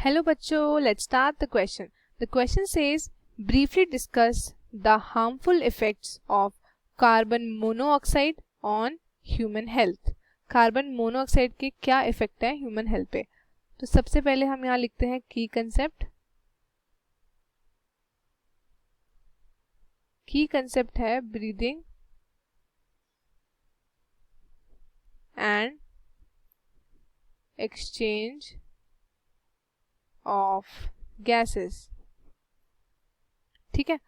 Hello बच्चों, let's start the question. The question says, briefly discuss the harmful effects of carbon monoxide on human health. Carbon monoxide के क्या effect है human health पे? तो सबसे पहले हम यहाँ लिखते हैं की कंसेप्ट. की कंसेप्ट है breathing and exchange of gases. ठीक है,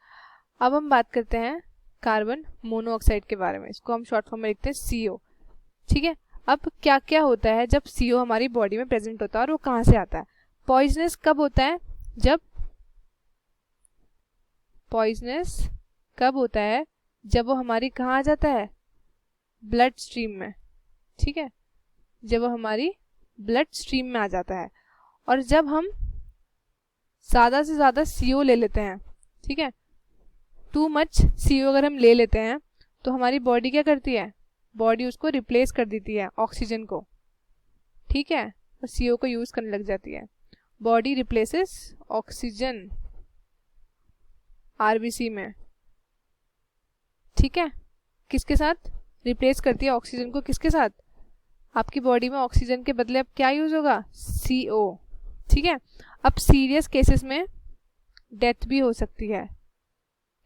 अब हम बात करते हैं कार्बन मोनोऑक्साइड के बारे में. इसको हम शॉर्ट फॉर्म में लिखते हैं CO. ठीक है, अब क्या क्या होता है जब CO हमारी बॉडी में प्रेजेंट होता है और वो कहाँ से आता है? पॉइजनस कब होता है? जब वो हमारी कहाँ आ जाता है? ब्लड स्ट्रीम में. ठीक है, जब वो हमारी ब्लड स्ट्रीम में आ जाता है और जब हम ज़्यादा से ज़्यादा CO ले लेते हैं, ठीक है, टू मच CO अगर हम ले लेते हैं तो हमारी बॉडी क्या करती है? बॉडी उसको रिप्लेस कर देती है ऑक्सीजन को. ठीक है, और CO को यूज़ करने लग जाती है. बॉडी रिप्लेसेस ऑक्सीजन RBC में. ठीक है, किसके साथ रिप्लेस करती है ऑक्सीजन को? किसके साथ? आपकी बॉडी में ऑक्सीजन के बदले अब क्या यूज़ होगा? CO. ठीक है, अब सीरियस केसेस में डेथ भी हो सकती है.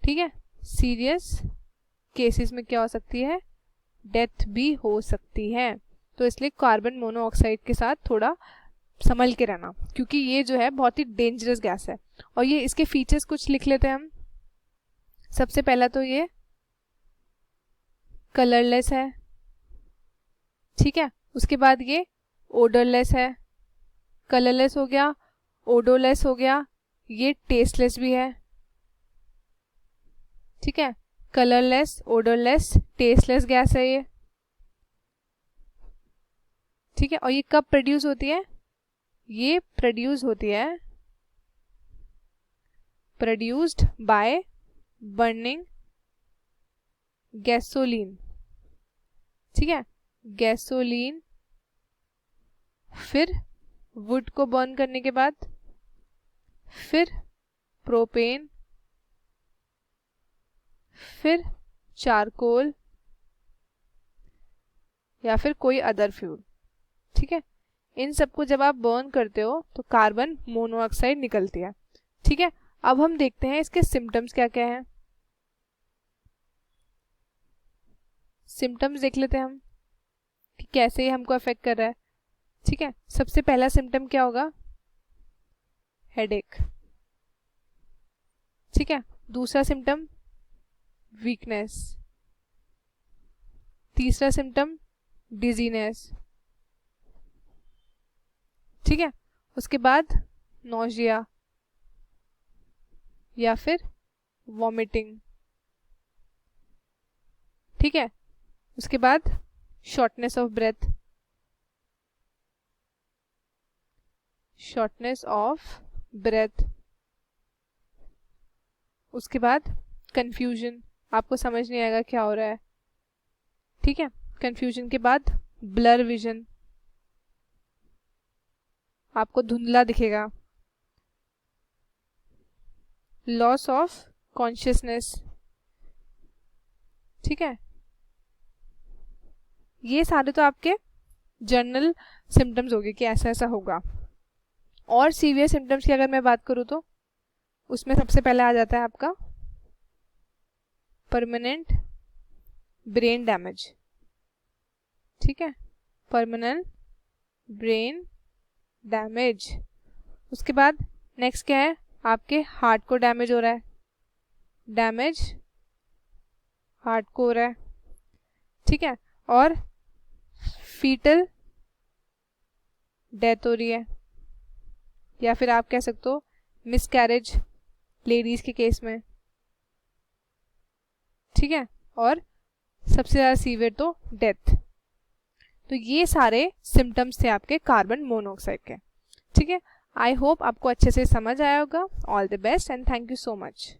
ठीक है, सीरियस केसेस में क्या हो सकती है? डेथ भी हो सकती है. तो इसलिए कार्बन मोनोऑक्साइड के साथ थोड़ा संभल के रहना, क्योंकि ये जो है बहुत ही डेंजरस गैस है. और ये इसके फीचर्स कुछ लिख लेते हैं हम. सबसे पहला तो ये कलरलेस है. ठीक है, उसके बाद ये ओडरलेस है. कलरलेस हो गया, ओडोलेस हो गया, ये टेस्टलेस भी है. ठीक है, कलरलेस, ओडरलेस, टेस्टलेस गैस है ये. ठीक है, और ये कब प्रोड्यूस होती है? ये प्रोड्यूस होती है प्रोड्यूस्ड बाय बर्निंग गैसोलीन. ठीक है, गैसोलीन, फिर वुड को बर्न करने के बाद फिर प्रोपेन, फिर चारकोल या फिर कोई अदर फ्यूल. ठीक है, इन सबको जब आप बर्न करते हो तो कार्बन मोनोऑक्साइड निकलती है. ठीक है, अब हम देखते हैं इसके सिम्टम्स क्या क्या हैं. सिम्टम्स देख लेते हैं हम कि कैसे ये हमको अफेक्ट कर रहा है. ठीक है, सबसे पहला सिम्टम क्या होगा? हेडेक. ठीक है, दूसरा सिम्टम वीकनेस. तीसरा सिम्टम डिजीनेस. ठीक है, उसके बाद नोजिया या फिर वॉमिटिंग. ठीक है, उसके बाद शॉर्टनेस ऑफ ब्रेथ. उसके बाद कंफ्यूजन. आपको समझ नहीं आएगा क्या हो रहा है. ठीक है, कंफ्यूजन के बाद ब्लर विजन, आपको धुंधला दिखेगा. Loss of consciousness. ठीक है, ये सारे तो आपके जनरल सिम्टम्स हो गए कि ऐसा ऐसा होगा. और सीवियर सिम्टम्स की अगर मैं बात करूँ तो उसमें सबसे पहले आ जाता है आपका परमानेंट ब्रेन डैमेज. ठीक है, परमानेंट ब्रेन डैमेज. उसके बाद नेक्स्ट क्या है? आपके हार्ट को डैमेज हो रहा है. डैमेज हार्ट को हो रहा है. ठीक है, और फीटल डेथ हो रही है, या फिर आप कह सकते हो मिसकैरेज लेडीज के केस में. ठीक है, और सबसे ज़्यादा सीवियर तो डेथ. तो ये सारे सिम्टम्स थे आपके कार्बन मोनोऑक्साइड के. ठीक है, आई होप आपको अच्छे से समझ आया होगा. All the best and thank you so much.